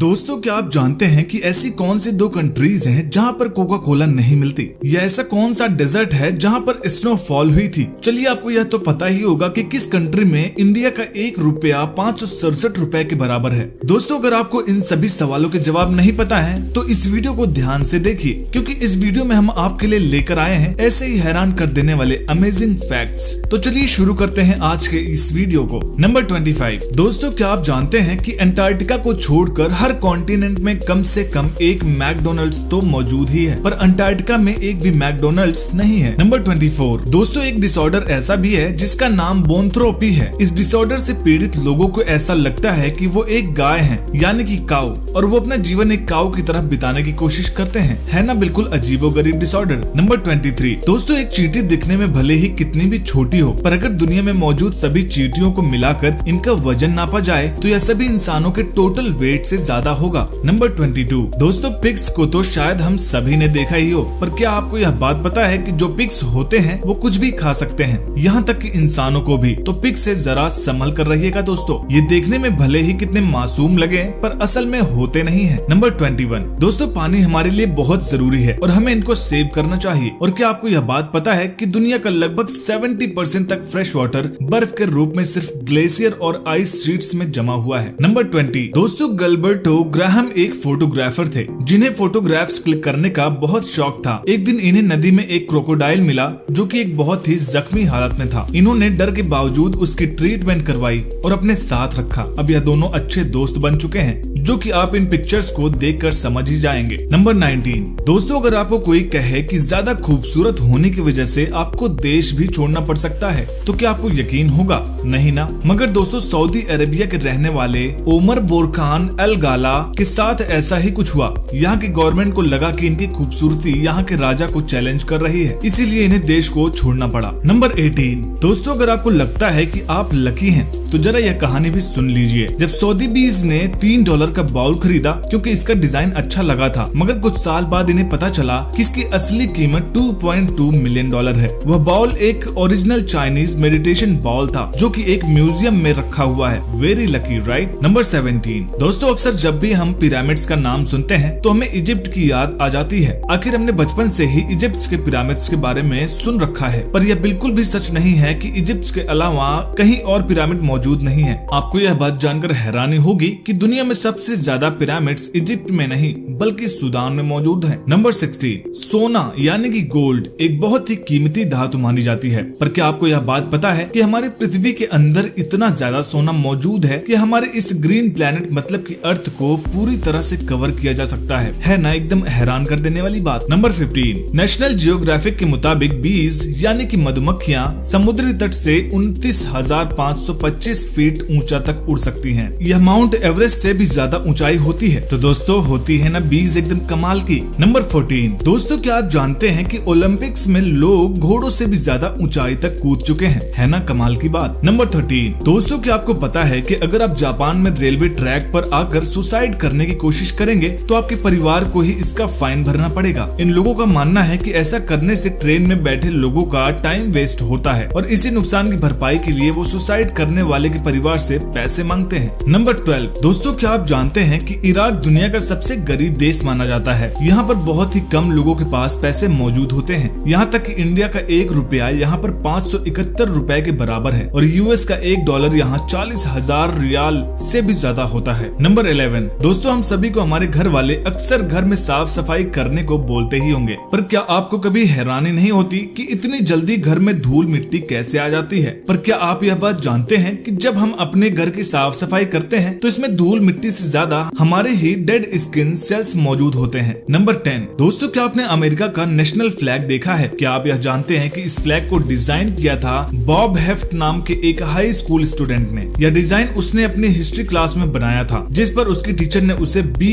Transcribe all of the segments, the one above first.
दोस्तों क्या आप जानते हैं कि ऐसी कौन सी दो कंट्रीज हैं जहां पर कोका कोला नहीं मिलती, या ऐसा कौन सा डेजर्ट है जहां पर स्नोफॉल हुई थी। चलिए आपको यह तो पता ही होगा कि किस कंट्री में इंडिया का 1 रुपया 567 रुपए के बराबर है। दोस्तों अगर आपको इन सभी सवालों के जवाब नहीं पता है तो इस वीडियो को ध्यान से देखिए, क्योंकि इस वीडियो में हम आपके लिए लेकर आए हैं ऐसे ही हैरान कर देने वाले अमेजिंग फैक्ट्स। तो चलिए शुरू करते हैं आज के इस वीडियो को। नंबर 25। दोस्तों क्या आप जानते हैं कि अंटार्कटिका को छोड़कर हर कॉन्टिनेंट में कम से कम एक मैकडोनल्ड्स तो मौजूद ही है, पर अंटार्कटिका में एक भी मैकडोनल्ड्स नहीं है। नंबर 24। दोस्तों एक डिसऑर्डर ऐसा भी है जिसका नाम बोनथ्रोपी है। इस डिसऑर्डर से पीड़ित लोगों को ऐसा लगता है कि वो एक गाय है, यानी कि काऊ, और वो अपना जीवन एक काऊ की तरह बिताने की कोशिश करते हैं। है ना बिल्कुल अजीबोगरीब डिसऑर्डर। नंबर 23। दोस्तों एक चींटी दिखने में भले ही कितनी भी छोटी हो, पर अगर दुनिया में मौजूद सभी चींटियों को मिलाकर इनका वजन नापा जाए तो यह सभी इंसानों के टोटल वेट से ज्यादा होगा। नंबर 22। दोस्तों पिग्स को तो शायद हम सभी ने देखा ही हो, पर क्या आपको यह बात पता है कि जो पिग्स होते हैं वो कुछ भी खा सकते हैं, यहाँ तक कि इंसानों को भी। तो पिग से जरा संभल कर रहिएगा दोस्तों, ये देखने में भले ही कितने मासूम लगे पर असल में होते नहीं है। नंबर 21। दोस्तों पानी हमारे लिए बहुत जरूरी है और हमें इनको सेव करना चाहिए। और क्या आपको यह बात पता है कि दुनिया का लगभग 70% तक फ्रेश वाटर बर्फ के रूप में सिर्फ ग्लेशियर और आइस शीट्स में जमा हुआ है। नंबर 20। दोस्तों गल्बर्टो ग्राहम एक फोटोग्राफर थे जिन्हें फोटोग्राफ्स क्लिक करने का बहुत शौक था। एक दिन इन्हें नदी में एक क्रोकोडाइल मिला जो कि एक बहुत ही जख्मी हालत में था। इन्होंने डर के बावजूद उसकी ट्रीटमेंट करवाई और अपने साथ रखा। अब यह दोनों अच्छे दोस्त बन चुके हैं, जो कि आप इन पिक्चर्स को देखकर समझ ही जाएंगे। नंबर 19। दोस्तों अगर आपको कोई कहे कि ज्यादा खूबसूरत होने की वजह से आपको देश भी छोड़ना पड़ सकता है तो क्या आपको यकीन होगा? नहीं ना। मगर दोस्तों सऊदी अरेबिया के रहने वाले ओमर बोरखान अल गाला के साथ ऐसा ही कुछ हुआ। यहाँ की गवर्नमेंट को लगा कि इनकी खूबसूरती यहाँ के राजा को चैलेंज कर रही है, इसीलिए इन्हें देश को छोड़ना पड़ा। नंबर 18। दोस्तों अगर आपको लगता है कि आप लकी हैं तो जरा यह कहानी भी सुन लीजिए। जब सऊदी बीज ने $3 का बाउल खरीदा क्योंकि इसका डिजाइन अच्छा लगा था, मगर कुछ साल बाद इन्हें पता चला कि इसकी असली कीमत $2.2 मिलियन है। वह बाउल एक ओरिजिनल चाइनीज मेडिटेशन बाउल था जो कि एक म्यूजियम में रखा हुआ है। Very lucky right. नंबर 17। दोस्तों अक्सर जब भी हम पिरामिड्स का नाम सुनते हैं तो हमें इजिप्ट की याद आ जाती है। आखिर हमने बचपन से ही इजिप्ट के पिरामिड्स के बारे में सुन रखा है, पर यह बिल्कुल भी सच नहीं है कि इजिप्ट के अलावा कहीं और पिरामिड मौजूद नहीं है। आपको यह बात जानकर हैरानी होगी कि दुनिया में सबसे ज्यादा पिरामिड्स इजिप्ट में नहीं बल्कि सूडान में मौजूद है। नंबर 16। सोना यानी कि गोल्ड एक बहुत ही कीमती धातु मानी जाती है, पर क्या आपको यह बात पता है कि हमारी पृथ्वी के अंदर इतना ज्यादा सोना मौजूद है कि हमारे इस ग्रीन प्लेनेट मतलब की अर्थ को पूरी तरह से कवर किया जा सकता है ना? एकदम हैरान कर देने वाली बात। नंबर 15। नेशनल जियोग्राफिक के मुताबिक बीज यानी कि मधुमक्खियां समुद्री तट से 29,525 फीट ऊंचा तक उड़ सकती हैं। यह माउंट एवरेस्ट से भी ज्यादा ऊंचाई होती है। तो दोस्तों होती है ना बीज एकदम कमाल की। नंबर 14। दोस्तों क्या आप जानते हैं कि ओलंपिक्स में लोग घोड़ों से भी ज्यादा ऊंचाई तक कूद चुके हैं? है ना कमाल की बात। नंबर 13। दोस्तों क्या आपको पता है कि अगर आप जापान में रेलवे ट्रैक पर आकर सुसाइड करने की कोशिश करेंगे तो आपके परिवार को ही इसका फाइन भरना पड़ेगा। इन लोगों का मानना है कि ऐसा करने से ट्रेन में बैठे लोगों का टाइम वेस्ट होता है और इसी नुकसान की भरपाई के लिए वो सुसाइड करने वाले के परिवार से पैसे मांगते हैं। नंबर 12। दोस्तों क्या आप जानते हैं कि इराक दुनिया का सबसे गरीब देश माना जाता है। यहाँ पर बहुत ही कम लोगों के पास पैसे मौजूद होते हैं। यहाँ तक कि इंडिया का 1 रुपया यहाँ पर 571 रुपए के बराबर है और यूएस का $1 यहाँ 40,000 रियाल से भी ज्यादा होता है। नंबर 11। दोस्तों हम सभी को हमारे घर वाले अक्सर घर में साफ सफाई करने को बोलते ही होंगे, पर क्या आपको कभी हैरानी नहीं होती कि इतनी जल्दी घर में धूल मिट्टी कैसे आ जाती है? पर क्या आप यह बात जानते हैं कि जब हम अपने घर की साफ सफाई करते हैं तो इसमें धूल मिट्टी से ज्यादा हमारे ही डेड स्किन सेल्स मौजूद होते हैं। नंबर 10। दोस्तों क्या आपने अमेरिका का नेशनल फ्लैग देखा है? क्या आप यह जानते हैं कि इस फ्लैग को डिजाइन किया था बॉब हेफ्ट नाम के एक हाई स्कूल स्टूडेंट ने? यह डिजाइन उसने अपनी हिस्ट्री क्लास में बनाया था, जिस पर उसकी टीचर ने उसे B-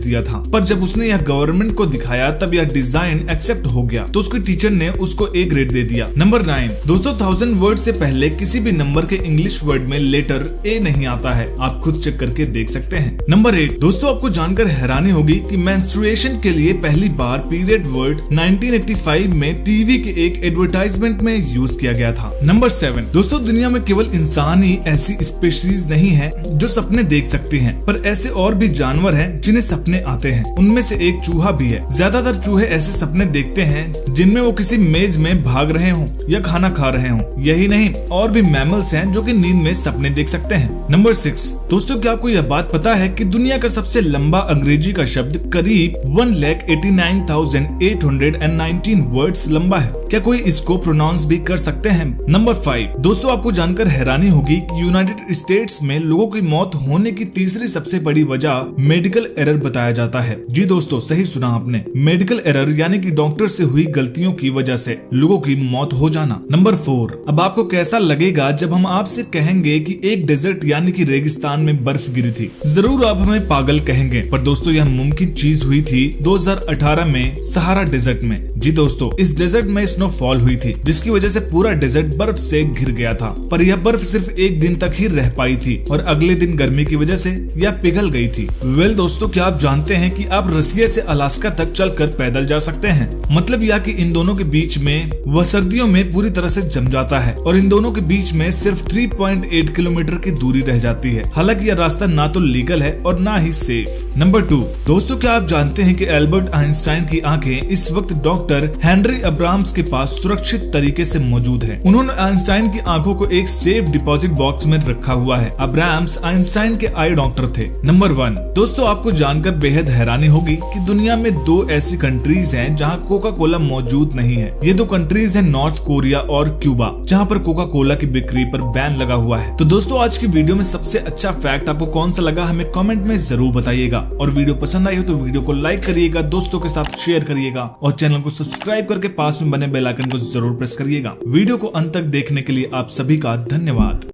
दिया था, पर जब उसने यह गवर्नमेंट को दिखाया तब यह डिजाइन एक्सेप्ट हो गया तो उसकी टीचर ने उसको A ग्रेड दे दिया। नंबर 9। दोस्तों 1000 वर्ड से पहले किसी भी नंबर के इंग्लिश वर्ड में लेटर A नहीं आता है, आप खुद चेक करके देख सकते हैं। नंबर 8। दोस्तों आपको जानकर हैरानी होगी कि मेंस्ट्रुएशन के लिए पहली बार पीरियड वर्ड 1985 में टीवी के एक एडवर्टाइजमेंट में यूज किया गया था। नंबर 7। दोस्तों दुनिया में केवल इंसान ही ऐसी स्पीशीज नहीं है जो सपने देख सकती हैं, पर ऐसे और भी जानवर हैं जिन्हें सपने आते हैं। उनमें से एक चूहा भी है। ज्यादातर चूहे ऐसे सपने देखते हैं जिनमें वो किसी मेज में भाग रहे हों या खाना खा रहे हों। यही नहीं, और भी मैमल्स हैं जो कि नींद में सपने देख सकते हैं। नंबर 6, दोस्तों क्या आपको यह बात पता है कि दुनिया का सबसे लंबा अंग्रेजी का शब्द करीब 1,89,819 वर्ड्स लंबा है। क्या कोई इसको प्रोनाउंस भी कर सकते हैं? नंबर 5, दोस्तों आपको जानकर हैरानी होगी कि यूनाइटेड स्टेट्स में लोगों की मौत होने की तीसरी सबसे बड़ी वजह मेडिकल एरर बताया जाता है। जी दोस्तों, सही सुना आपने, मेडिकल एरर यानी कि डॉक्टर से हुई गलतियों की वजह से लोगों की मौत हो जाना। नंबर 4, अब आपको कैसा लगेगा जब हम आपसे कहेंगे कि एक डेजर्ट यानी कि रेगिस्तान में बर्फ गिरी थी? जरूर आप हमें पागल कहेंगे, पर दोस्तों यह मुमकिन चीज हुई थी 2018 में सहारा डेजर्ट में। जी दोस्तों, इस डेजर्ट में स्नोफॉल हुई थी जिसकी वजह से पूरा डेजर्ट बर्फ से घिर गया था, पर यह बर्फ सिर्फ एक दिन तक ही रह पाई थी और अगले दिन गर्मी की वजह से यह पिघल गई थी। वेल दोस्तों, क्या आप जानते हैं कि आप रसिया से अलास्का तक चलकर पैदल जा सकते हैं? मतलब यह कि इन दोनों के बीच में वह सर्दियों में पूरी तरह से जम जाता है और इन दोनों के बीच में सिर्फ 3.8 किलोमीटर की दूरी रह जाती है। हालांकि यह रास्ता ना तो लीगल है और ना ही सेफ। नंबर 2, दोस्तों क्या आप जानते हैं कि एल्बर्ट आइंस्टाइन की आंखें इस वक्त डॉक्टर हेनरी अब्राम्स के पास सुरक्षित तरीके से मौजूद है। उन्होंने आइंस्टाइन की आंखों को एक सेफ डिपॉजिट बॉक्स में रखा हुआ है। अब्राम्स आइंस्टाइन के आई डॉक्टर थे। नंबर 1, दोस्तों आपको जानकर बेहद हैरानी होगी कि दुनिया में 2 ऐसी कंट्रीज हैं जहां कोका कोला मौजूद नहीं है। ये 2 कंट्रीज हैं नॉर्थ कोरिया और क्यूबा, जहां पर कोका कोला की बिक्री पर बैन लगा हुआ है। तो दोस्तों आज की वीडियो में सबसे अच्छा फैक्ट आपको कौन सा लगा हमें कमेंट में जरूर बताइएगा, और वीडियो पसंद आई हो तो वीडियो को लाइक करिएगा, दोस्तों के साथ शेयर करिएगा और चैनल को सब्सक्राइब करके पास में बने बेल आइकन को जरूर प्रेस करिएगा। वीडियो को अंत तक देखने के लिए आप सभी का धन्यवाद।